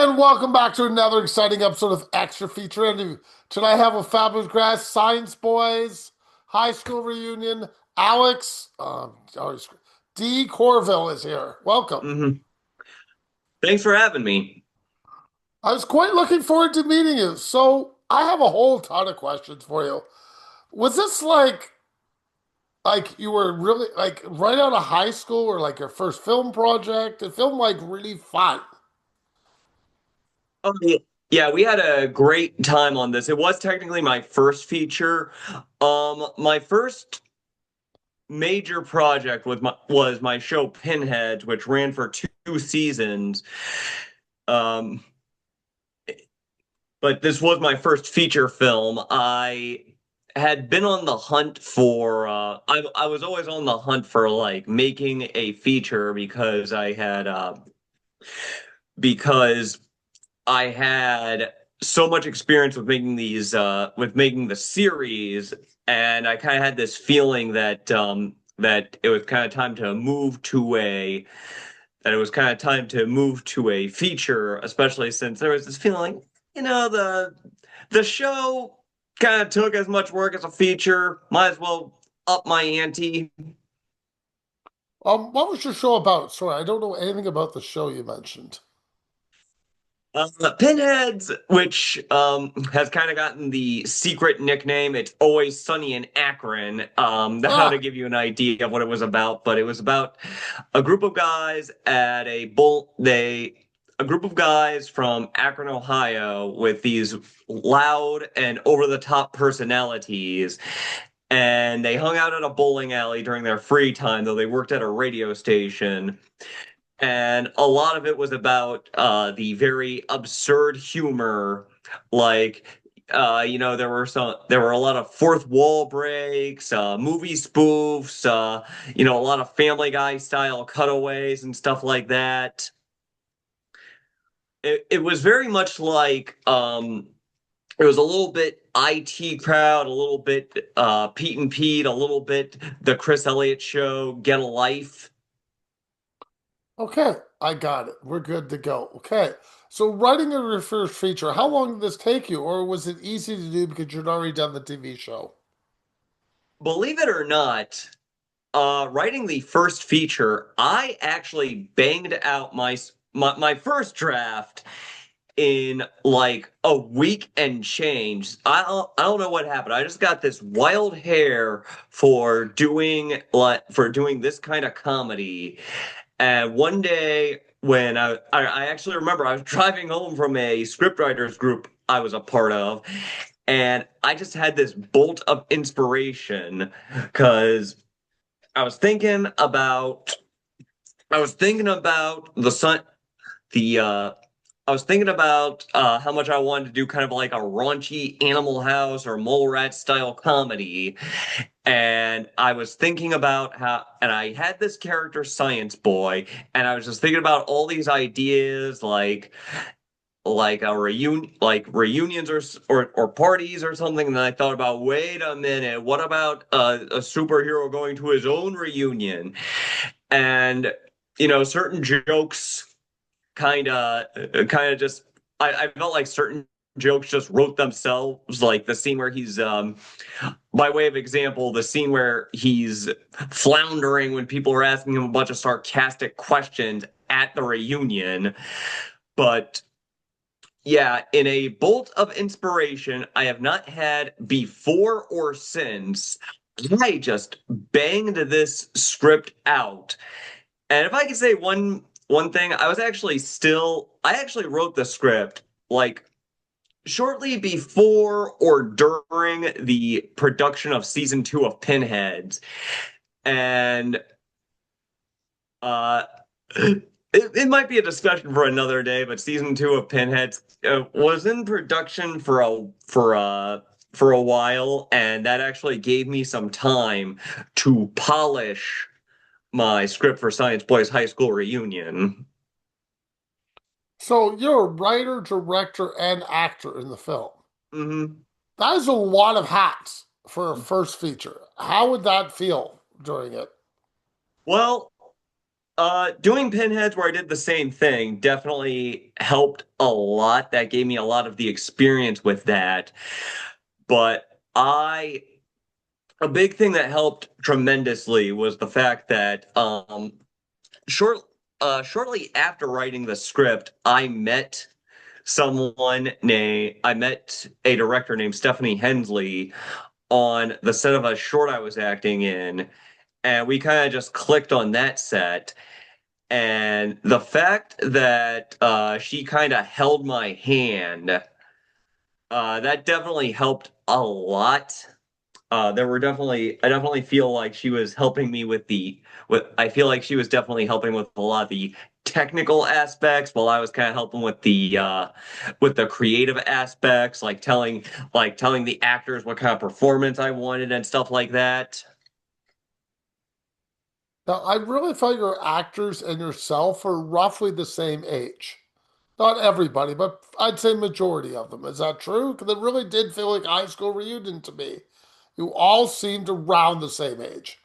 And welcome back to another exciting episode of Extra Feature Interview. Tonight I have a fabulous guest, Science Boys, high school reunion. Alex, Decourville is here. Welcome. hmm Thanks for having me. I was quite looking forward to meeting you. So I have a whole ton of questions for you. Was this like you were really like right out of high school or like your first film project? It filmed like really fun. Oh, yeah, we had a great time on this. It was technically my first feature. My first major project was my show Pinheads, which ran for two seasons. Um, but this was my first feature film. I had been on the hunt for I was always on the hunt for like making a feature because I had so much experience with making these with making the series, and I kind of had this feeling that it was kind of time to move to a that it was kind of time to move to a feature, especially since there was this feeling, the show kind of took as much work as a feature. Might as well up my ante. What was your show about? Sorry, I don't know anything about the show you mentioned. Pinheads, which has kind of gotten the secret nickname, it's always sunny in Akron. How to Ah, give you an idea of what it was about, but it was about a group of guys at a bull. A group of guys from Akron, Ohio, with these loud and over-the-top personalities, and they hung out at a bowling alley during their free time, though they worked at a radio station, and a lot of it was about the very absurd humor, like there were a lot of fourth wall breaks, movie spoofs, a lot of Family Guy style cutaways and stuff like that. It was very much like it was a little bit IT crowd, a little bit Pete and Pete, a little bit the Chris Elliott Show, Get a Life. okay, I got it. We're good to go. Okay, so writing a first feature, how long did this take you, or was it easy to do because you'd already done the TV show? Believe it or not, writing the first feature, I actually banged out my first draft in like a week and change. I don't know what happened. I just got this wild hair for doing this kind of comedy. And one day when I actually remember I was driving home from a scriptwriters group I was a part of, and I just had this bolt of inspiration because I was thinking about I was thinking about the sun the I was thinking about how much I wanted to do kind of like a raunchy Animal House or Mole Rat style comedy. And I was thinking about and I had this character Science Boy, and I was just thinking about all these ideas like a reunion, like reunions or parties or something. And then I thought about, wait a minute, what about a superhero going to his own reunion? And certain jokes kind of just I felt like certain jokes just wrote themselves, like the scene where he's by way of example, the scene where he's floundering when people are asking him a bunch of sarcastic questions at the reunion. But yeah, in a bolt of inspiration I have not had before or since, I just banged this script out. And if I could say one thing, I actually wrote the script like shortly before or during the production of season two of Pinheads. And uh it might be a discussion for another day, but season two of Pinheads was in production for a while, and that actually gave me some time to polish my script for Science Boys High School Reunion. So you're a writer, director, and actor in the film. hmm That is a lot of hats for a first feature. How would that feel during it? Well, Doing pinheads where I did the same thing definitely helped a lot. That gave me a lot of the experience with that. But a big thing that helped tremendously was the fact that short shortly after writing the script, I met a director named Stephanie Hensley on the set of a short I was acting in, and we kind of just clicked on that set. And the fact that she kind of held my hand, that definitely helped a lot. I definitely feel like she was helping me I feel like she was definitely helping with a lot of the technical aspects while I was kind of helping with the creative aspects, like telling the actors what kind of performance I wanted and stuff like that. Now, I really felt your actors and yourself are roughly the same age. Not everybody, but I'd say majority of them. Is that true? Because it really did feel like high school reunion to me. You all seemed around the same age.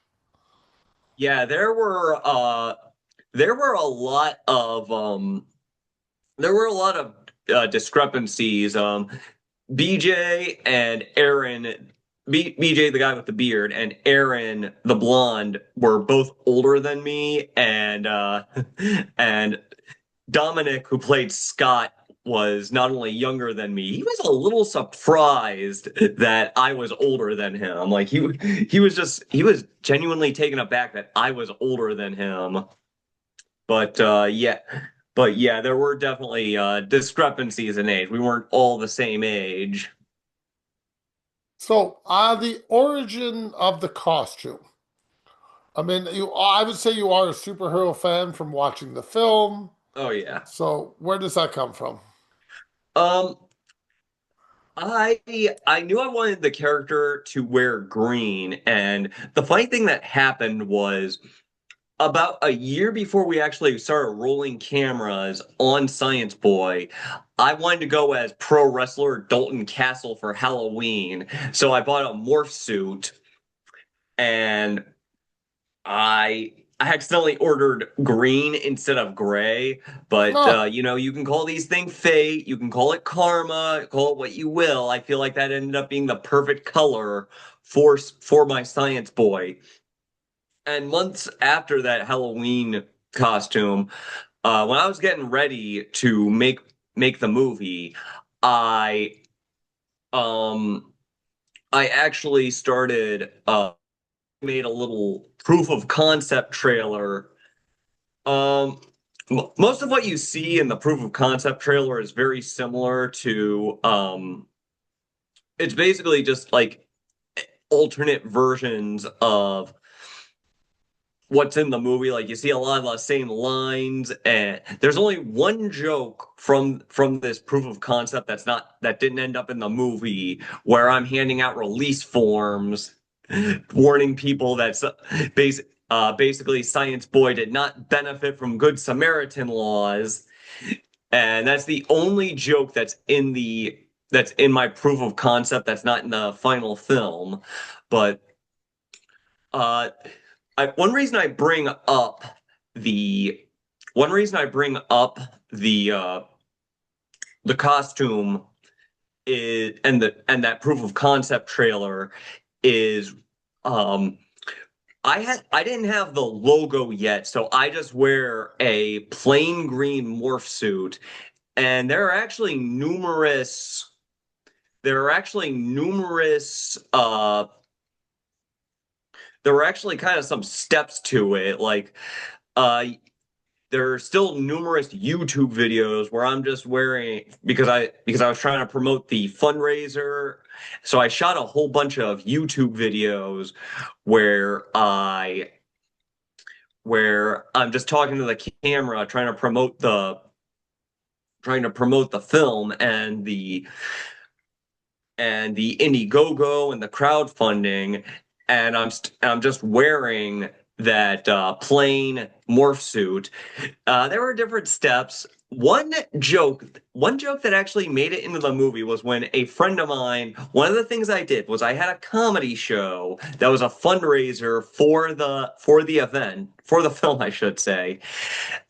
Yeah, there were a lot of there were a lot of discrepancies. BJ and Aaron, BJ, the guy with the beard, and Aaron, the blonde, were both older than me, and and Dominic, who played Scott, was not only younger than me, he was a little surprised that I was older than him. Like he was genuinely taken aback that I was older than him. But yeah, there were definitely discrepancies in age. We weren't all the same age. So, the origin of the costume. I mean, I would say you are a superhero fan from watching the film. Oh yeah. So, where does that come from? Um, I knew I wanted the character to wear green, and the funny thing that happened was about a year before we actually started rolling cameras on Science Boy, I wanted to go as pro wrestler Dalton Castle for Halloween. So I bought a morph suit and I accidentally ordered green instead of gray, but Huh. you know, you can call these things fate, you can call it karma, call it what you will. I feel like that ended up being the perfect color for my Science Boy. And months after that Halloween costume, when I was getting ready to make the movie, I um I actually started made a little proof of concept trailer. Um Most of what you see in the proof of concept trailer is very similar to it's basically just like alternate versions of what's in the movie. Like you see a lot of the same lines, and there's only one joke from this proof of concept that didn't end up in the movie, where I'm handing out release forms warning people that basically Science Boy did not benefit from Good Samaritan laws, and that's the only joke that's in my proof of concept that's not in the final film. But uh one reason I bring up the one reason I bring up the costume is and that proof of concept trailer is um I didn't have the logo yet, so I just wear a plain green morph suit, and there are actually there were actually kind of some steps to it. Like uh there are still numerous YouTube videos where I'm just wearing because I was trying to promote the fundraiser. So I shot a whole bunch of YouTube videos where I'm just talking to the camera trying to promote the film and the Indiegogo and the crowdfunding, and I'm just wearing that plain morph suit. There were different steps. One joke that actually made it into the movie was when a friend of mine, one of the things I did was I had a comedy show that was a fundraiser for the event, for the film, I should say.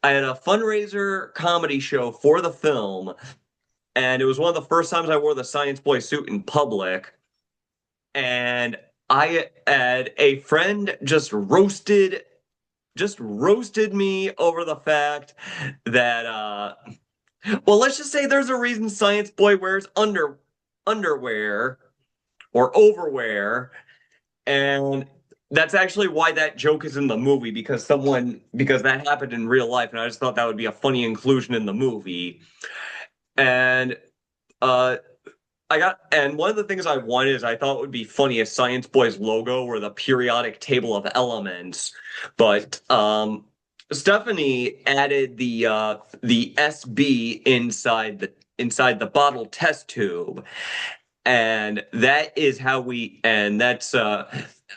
I had a fundraiser comedy show for the film, and it was one of the first times I wore the Science Boy suit in public. And I had a friend just roasted me over the fact that well, let's just say there's a reason Science Boy wears underwear or overwear, and that's actually why that joke is in the movie because that happened in real life, and I just thought that would be a funny inclusion in the movie. And uh and one of the things I wanted is I thought would be funny if Science Boy's logo were the periodic table of elements, but Stephanie added the SB inside the bottle test tube, and that is how we and that's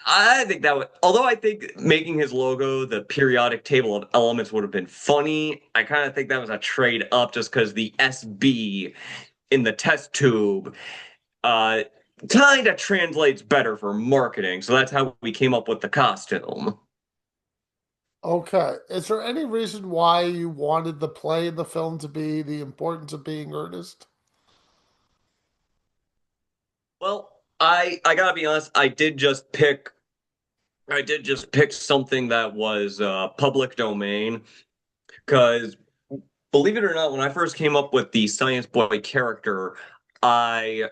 I think that would, although I think making his logo the periodic table of elements would have been funny, I kind of think that was a trade up just because the SB in the test tube uh kind of translates better for marketing. So that's how we came up with the costume. Okay. Is there any reason why you wanted the play in the film to be the importance of being earnest? Well, I gotta be honest, I did just pick something that was public domain because believe it or not, when I first came up with the Science Boy character, I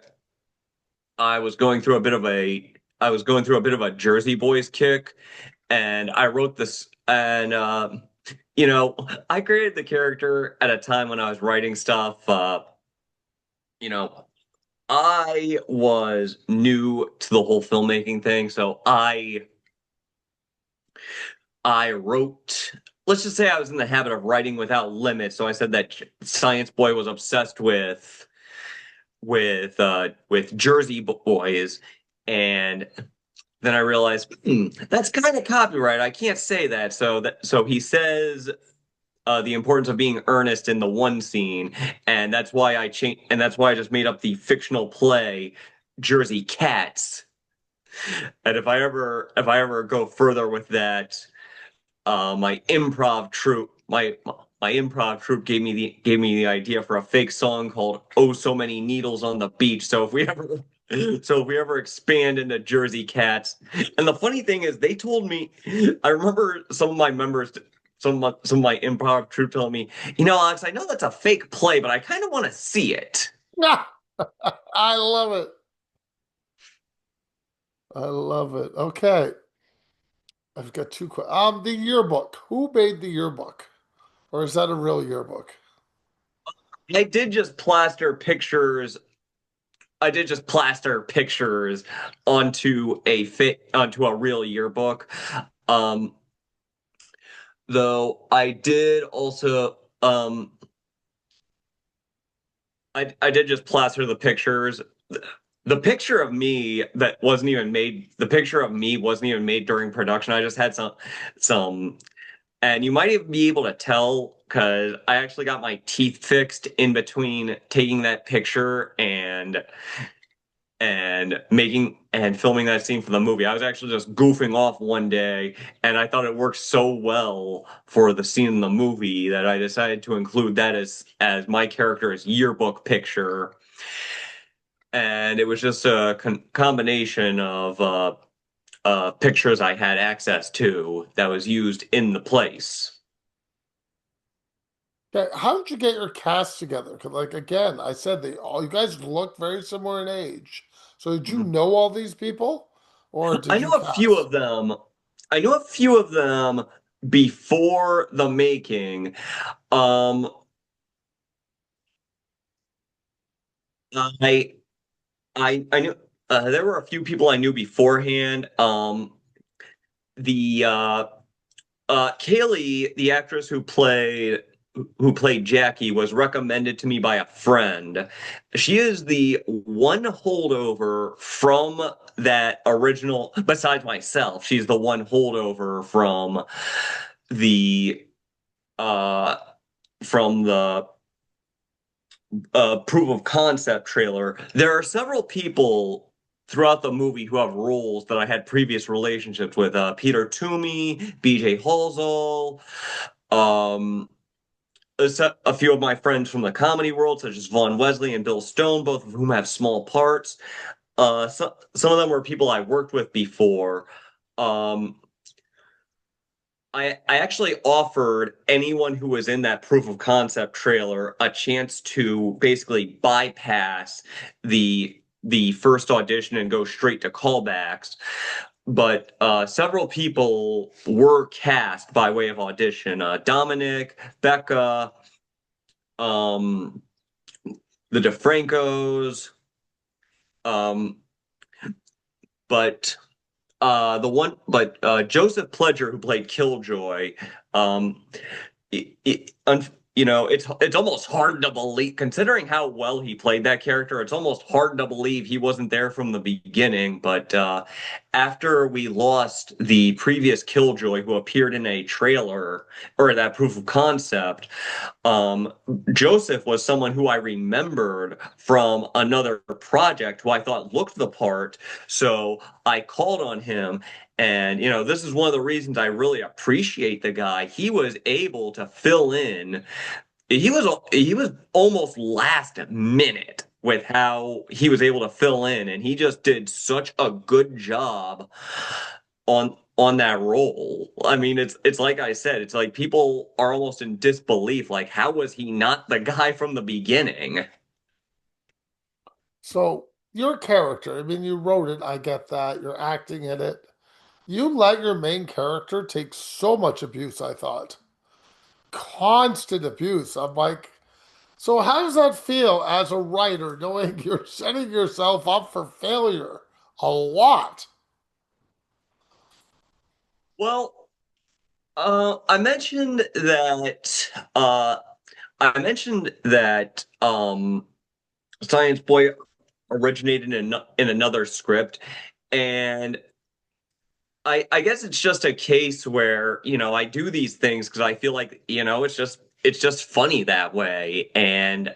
I was going through a bit of a I was going through a bit of a Jersey Boys kick, and I wrote this and you know, I created the character at a time when I was writing stuff. You know, I was new to the whole filmmaking thing, so I wrote. Let's just say I was in the habit of writing without limits. So I said that Science Boy was obsessed with Jersey Boys, and then I realized that's kind of copyright. I can't say that. So he says the importance of being earnest in the one scene, and that's why I changed, and that's why I just made up the fictional play Jersey Cats. And if I ever go further with that, my improv troupe gave me the idea for a fake song called "Oh So Many Needles on the Beach." So if we ever expand into Jersey Cats, and the funny thing is, they told me, I remember some of my members, some of my improv troupe telling me, Alex, I know that's a fake play, but I kind of want to see it. I love it. I love it. Okay. I've got two questions. The yearbook. Who made the yearbook? Or is that a real yearbook? I did just plaster pictures. I did just plaster pictures onto a real yearbook. Um, though I did also I did just plaster the pictures. The picture of me that wasn't even made, the picture of me wasn't even made during production. I just had some, and you might even be able to tell because I actually got my teeth fixed in between taking that picture and making and filming that scene for the movie. I was actually just goofing off one day, and I thought it worked so well for the scene in the movie that I decided to include that as my character's yearbook picture. And it was just a combination of pictures I had access to that was used in the place. Okay. How did you get your cast together? Because, like, again, I said they all you guys look very similar in age. So did you Mhm. know all these people, or I did know you a few cast? of them. I know a few of them before the making. Um, I I knew there were a few people I knew beforehand. The Kaylee, the actress who played. who played Jackie was recommended to me by a friend. She is the one holdover from that original, besides myself, she's the one holdover the uh from the proof of concept trailer. There are several people throughout the movie who have roles that I had previous relationships with. Peter Toomey, BJ Halsall, um, a few of my friends from the comedy world, such as Vaughn Wesley and Bill Stone, both of whom have small parts. Some of them were people I worked with before. Um, I actually offered anyone who was in that proof of concept trailer a chance to basically bypass the first audition and go straight to callbacks. But several people were cast by way of audition. Dominic, Becca, um, the DeFrancos, um, but Joseph Pledger, who played Killjoy, um, it's almost hard to believe, considering how well he played that character. It's almost hard to believe he wasn't there from the beginning. But after we lost the previous Killjoy, who appeared in a trailer or that proof of concept, um, Joseph was someone who I remembered from another project who I thought looked the part. So I called on him. And, this is one of the reasons I really appreciate the guy. He was able to fill in. He was almost last minute with how he was able to fill in, and he just did such a good job on that role. I mean, it's like I said, it's like people are almost in disbelief. Like, how was he not the guy from the beginning? So your character, I mean, you wrote it, I get that. You're acting in it. You let your main character take so much abuse, I thought. Constant abuse. I'm like, so how does that feel as a writer, knowing you're setting yourself up for failure a lot? Well, I mentioned that Science Boy originated in another script, and I guess it's just a case where, I do these things because I feel like, it's just funny that way. And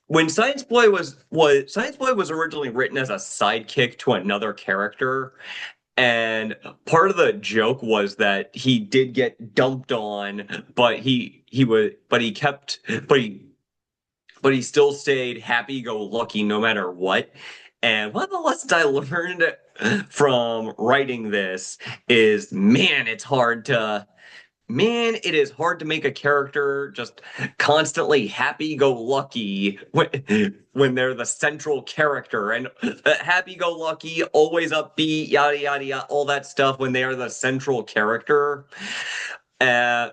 when Science Boy was originally written as a sidekick to another character, and part of the joke was that he did get dumped on, but he kept but he still stayed happy-go-lucky no matter what. And one of the lessons I learned from writing this is, it is hard to make a character just constantly happy-go-lucky when they're the central character, and happy-go-lucky, always upbeat, yada yada yada, all that stuff when they are the central character. Uh,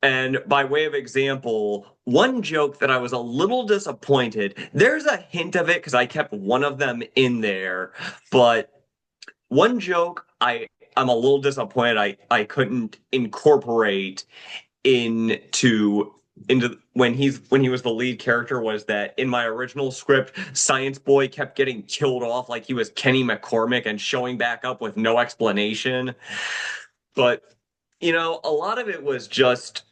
and by way of example, one joke that I was a little disappointed, there's a hint of it because I kept one of them in there, but one joke I'm a little disappointed I couldn't incorporate into when he was the lead character, was that in my original script, Science Boy kept getting killed off like he was Kenny McCormick and showing back up with no explanation. But a lot of it was just,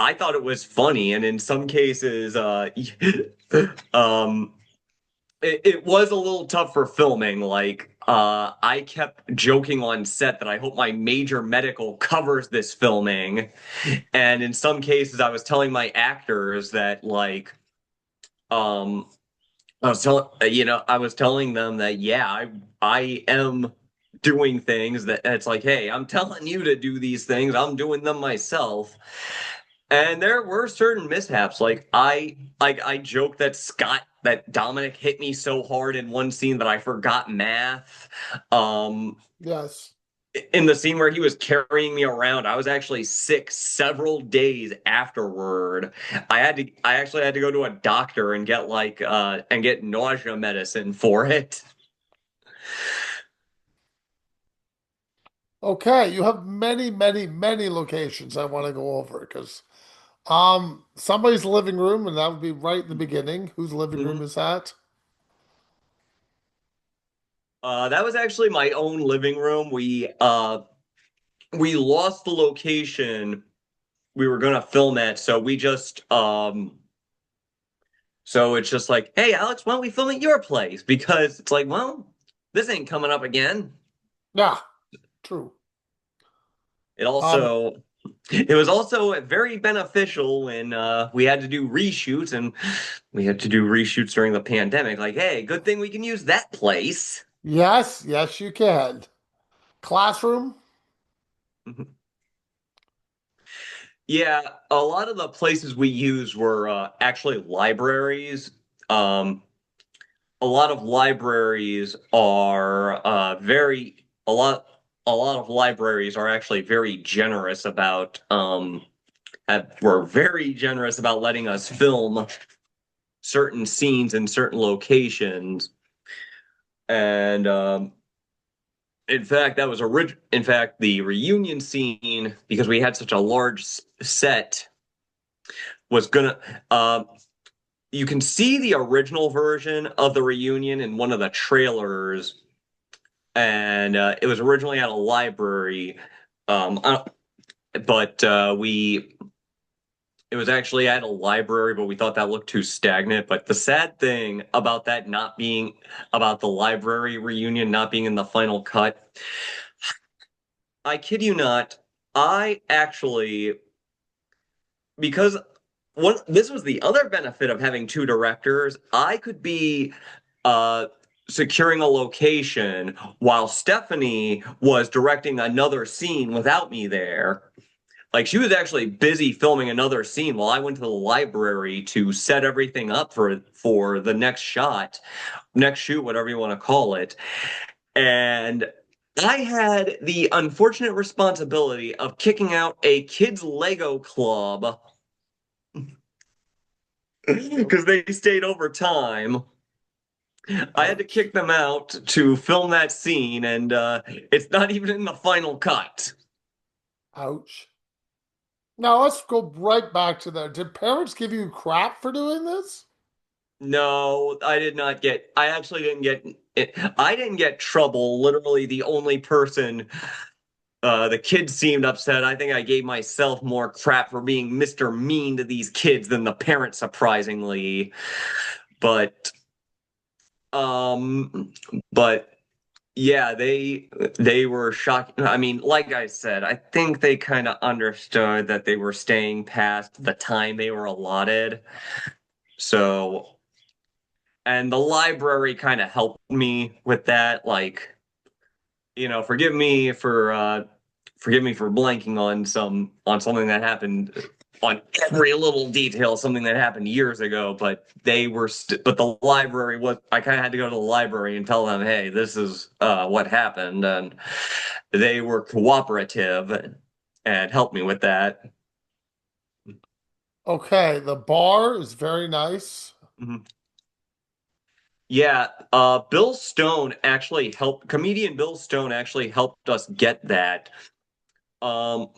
I thought it was funny, and in some cases, um, it was a little tough for filming. Like, I kept joking on set that I hope my major medical covers this filming, and in some cases, I was telling my actors that, like, um, I was telling them that, yeah, I am doing things that it's like, hey, I'm telling you to do these things, I'm doing them myself. And there were certain mishaps. Like I joke that Dominic hit me so hard in one scene that I forgot math. Um, Yes. in the scene where he was carrying me around, I was actually sick several days afterward. I actually had to go to a doctor and get nausea medicine for it. Okay, you have many, many, many locations I want to go over because Somebody's living room, and that would be right in the beginning. Whose living room Mhm. is that? That was actually my own living room. We lost the location we were gonna film at, so we just so it's just like, hey Alex, why don't we film at your place? Because it's like, well, this ain't coming up again. Yeah, true. It Um, also it was also very beneficial when we had to do reshoots and we had to do reshoots during the pandemic. Like, hey, good thing we can use that place. yes, yes, you can. Classroom? Yeah, a lot of the places we used were actually libraries. Um, a lot of libraries are a lot of libraries are actually very generous about were very generous about letting us film certain scenes in certain locations. And in fact, that was in fact the reunion scene because we had such a large set was gonna you can see the original version of the reunion in one of the trailers, and it was originally at a library, but we it was actually at a library, but we thought that looked too stagnant. But the sad thing about that not being about the library reunion not being in the final cut, I kid you not, I actually because one this was the other benefit of having two directors. I could be uh securing a location while Stephanie was directing another scene without me there. Like she was actually busy filming another scene while I went to the library to set everything up for the next shot, next shoot, whatever you want to call it. And I had the unfortunate responsibility of kicking out a kids Lego club because they stayed over time. I had to Ouch. kick them out to film that scene, and it's not even in the final cut. Ouch. Now let's go right back to that. Did parents give you crap for doing this? No, I did not get. I actually didn't get. I didn't get trouble. Literally, the only person. The kids seemed upset. I think I gave myself more crap for being Mr. Mean to these kids than the parents, surprisingly. But um, but yeah, they were shocked. I mean, like I said, I think they kind of understood that they were staying past the time they were allotted. So, and the library kind of helped me with that. Like, forgive me for blanking on something that happened on every little detail, something that happened years ago, but but the library was I kind of had to go to the library and tell them, hey, this is what happened, and they were cooperative and helped me with that. Okay, the bar is very nice. Mhm. Yeah, comedian Bill Stone actually helped us get that. Um,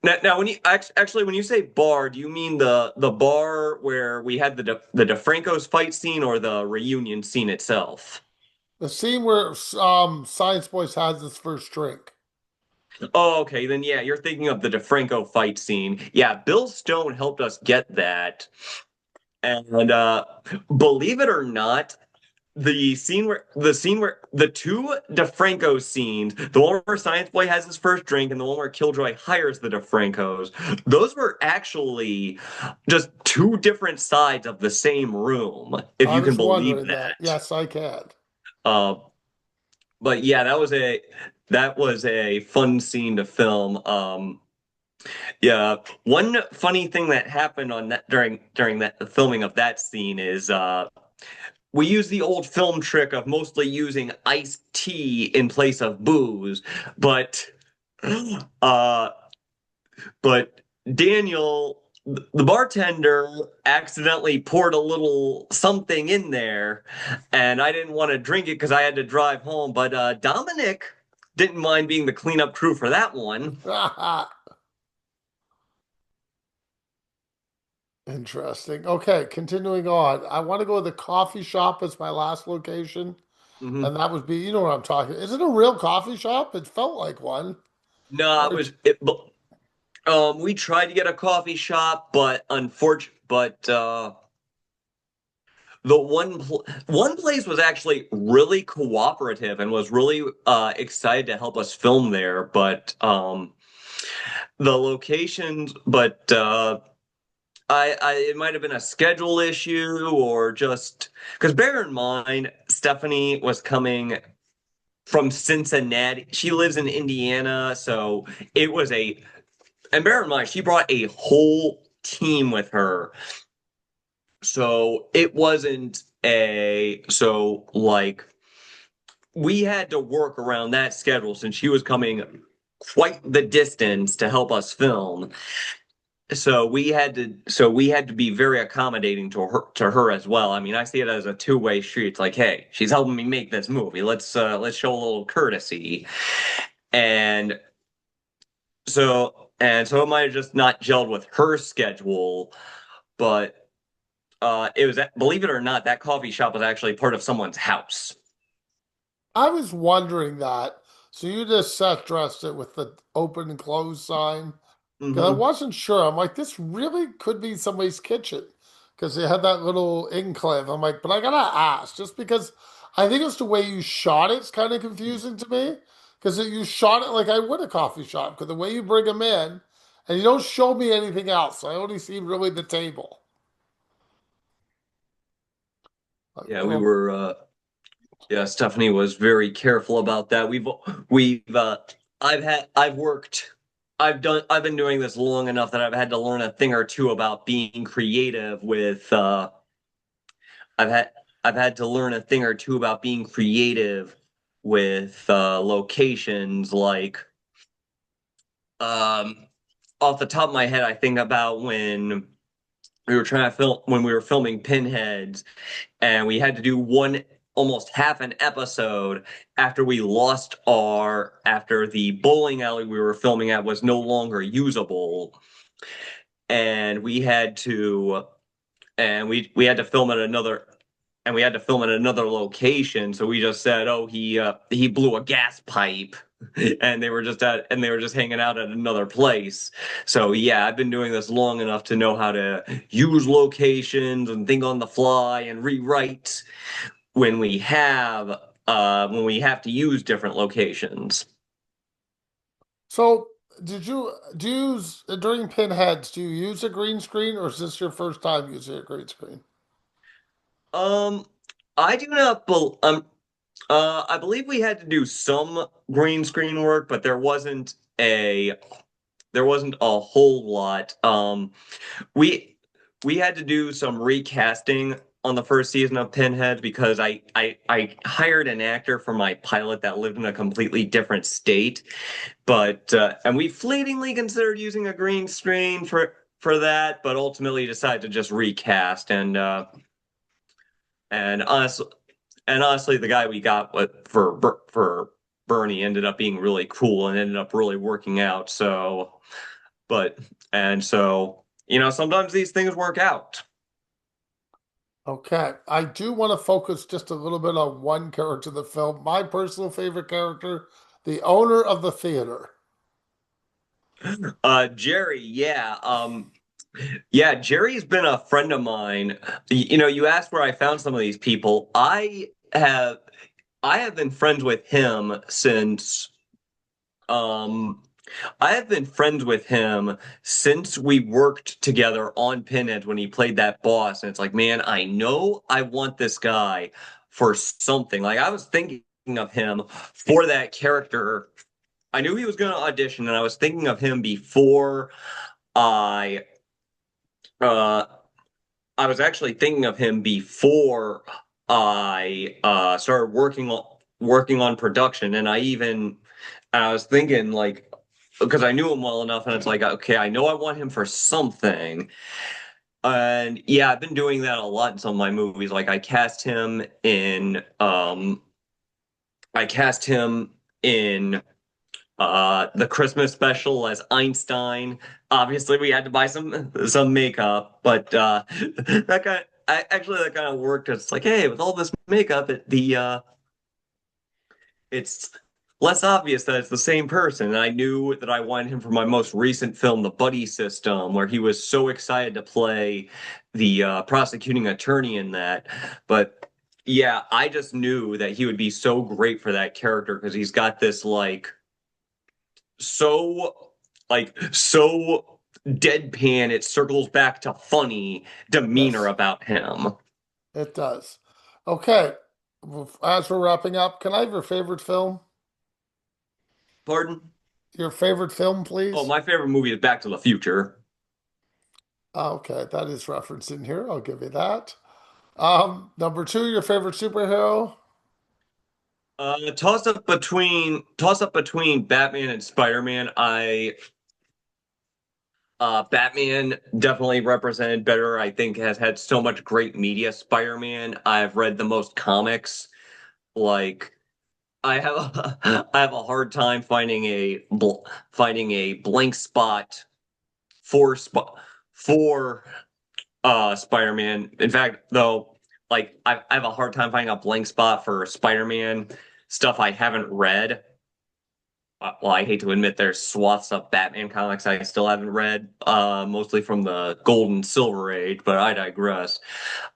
now when actually when you say bar, do you mean the bar where we had the DeFranco's fight scene or the reunion scene itself? The scene where Science Boys has his first drink. Oh, okay, then yeah, you're thinking of the DeFranco fight scene. Yeah, Bill Stone helped us get that, and believe it or not, the scene where the two DeFranco scenes, the one where Science Boy has his first drink and the one where Killjoy hires the DeFrancos, those were actually just two different sides of the same room, if I you can was believe wondering that. that. Yes, I can. Uh, but yeah, that was a fun scene to film. Yeah, one funny thing that happened on that during that the filming of that scene is we use the old film trick of mostly using iced tea in place of booze, but uh but Daniel the bartender accidentally poured a little something in there and I didn't want to drink it because I had to drive home, but Dominic didn't mind being the cleanup crew for that one. Interesting. Okay, continuing on. I want to go to the coffee shop as my last location, Hmm. and that would be, you know what I'm talking. Is it a real coffee shop? It felt like one. No, Or we tried to get a coffee shop, but the one place was actually really cooperative and was really excited to help us film there, but the locations, but I it might have been a schedule issue or just because bear in mind, Stephanie was coming from Cincinnati. She lives in Indiana, so it was a, and bear in mind, she brought a whole team with her. So it wasn't so like we had to work around that schedule since she was coming quite the distance to help us film. So we had to be very accommodating to her as well. I mean, I see it as a two-way street. It's like, hey, she's helping me make this movie. Let's show a little courtesy. And so it might have just not gelled with her schedule, but it was, believe it or not, that coffee shop was actually part of someone's house. I was wondering that. So you just set dressed it with the open and close sign? Because I Hmm. wasn't sure. I'm like, this really could be somebody's kitchen. Because they had that little enclave. I'm like, but I gotta ask, just because I think it's the way you shot it's kind of confusing to me. Because you shot it like I would a coffee shop. Because the way you bring them in, and you don't show me anything else. I only see really the table. Like Yeah, we little. were. Yeah, Stephanie was very careful about that. We've I've worked I've been doing this long enough that I've had to learn a thing or two about being creative with I've had I've had to learn a thing or two about being creative with locations like um off the top of my head I think about when we were filming Pinheads and we had to do one almost half an episode after the bowling alley we were filming at was no longer usable and we had to film at another location, so we just said, oh, he blew a gas pipe and they were just hanging out at another place. So yeah, I've been doing this long enough to know how to use locations and think on the fly and rewrite when we have to use different locations. So, do you use during Pinheads? Do you use a green screen, or is this your first time using a green screen? Um, I do not. I believe we had to do some green screen work, but there wasn't a whole lot. We we had to do some recasting on the first season of Pinhead because I hired an actor for my pilot that lived in a completely different state, but and we fleetingly considered using a green screen for that, but ultimately decided to just recast and honestly the guy we got for Bernie ended up being really cool and ended up really working out. But so sometimes these things work out. Okay, I do want to focus just a little bit on one character of the film. My personal favorite character, the owner of the theater. Jerry, yeah, Jerry's been a friend of mine. You asked where I found some of these people. I have been friends with him since um I have been friends with him since we worked together on Pinhead when he played that boss. And it's like, man, I know I want this guy for something. Like I was thinking of him for that character. I knew he was going to audition, and I was thinking of him before I uh I was actually thinking of him before I started working on production, and I was thinking like because I knew him well enough, and it's like okay, I know I want him for something, and yeah, I've been doing that a lot in some of my movies. Like I cast him in The Christmas special as Einstein. Obviously, we had to buy some makeup, but that kind of worked. It's like, hey, with all this makeup, it's less obvious that it's the same person. And I knew that I wanted him for my most recent film, The Buddy System, where he was so excited to play the prosecuting attorney in that. But yeah, I just knew that he would be so great for that character because he's got this so so deadpan it circles back to funny demeanor Yes, about him. it does. Okay, as we're wrapping up, can I have your favorite film? Pardon? Your favorite film, Oh, please? my favorite movie is Back to the Future. Okay, that is referenced in here. I'll give you that. Number two, your favorite superhero? Toss up between Batman and Spider-Man. I Batman definitely represented better. I think has had so much great media. Spider-Man, I've read the most comics. Like I have a hard time finding a blank spot for for Spider-Man. In fact, though, I have a hard time finding a blank spot for Spider-Man stuff I haven't read. Well, I hate to admit there's swaths of Batman comics I still haven't read, mostly from the Gold and Silver Age, but I digress.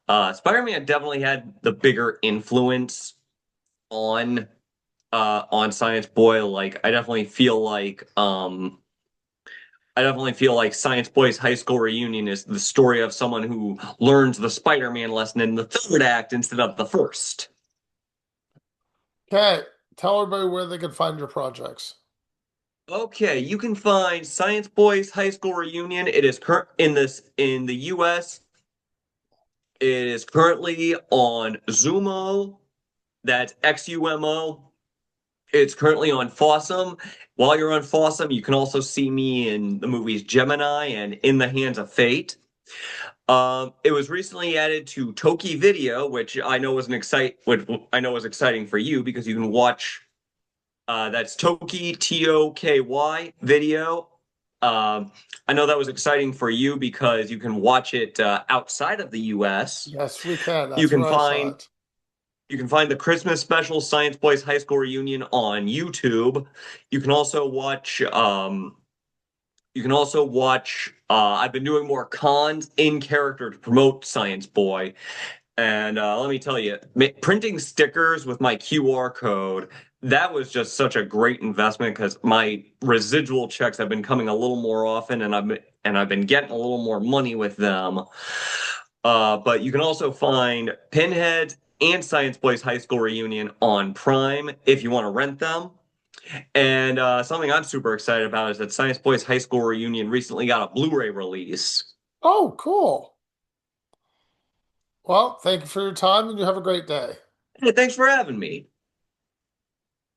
Spider-Man definitely had the bigger influence on on Science Boy. I definitely feel like Science Boy's high school reunion is the story of someone who learns the Spider-Man lesson in the third act instead of the first. Okay, tell everybody where they can find your projects. Okay, you can find Science Boy's high school reunion. It is current in the US. It is currently on Zumo. That's XUMO. It's currently on Fossum. While you're on Fossum, you can also see me in the movies Gemini and In the Hands of Fate. It was recently added to Toki Video, which I know was exciting for you because you can watch. That's Toki Toky Video. I know that was exciting for you because you can watch it outside of the U.S. Yes, we can. You That's can where I saw find it. you can find the Christmas special Science Boys High School Reunion on YouTube. You can also watch I've been doing more cons in character to promote Science Boy. And let me tell you, printing stickers with my QR code, that was just such a great investment because my residual checks have been coming a little more often and I've been getting a little more money with them. But you can also find Pinheads and Science Boys High School Reunion on Prime if you want to rent them. And something I'm super excited about is that Science Boys High School Reunion recently got a Blu-ray release. Oh, cool. Well, thank you for your time and you have a great day. Hey, thanks for having me.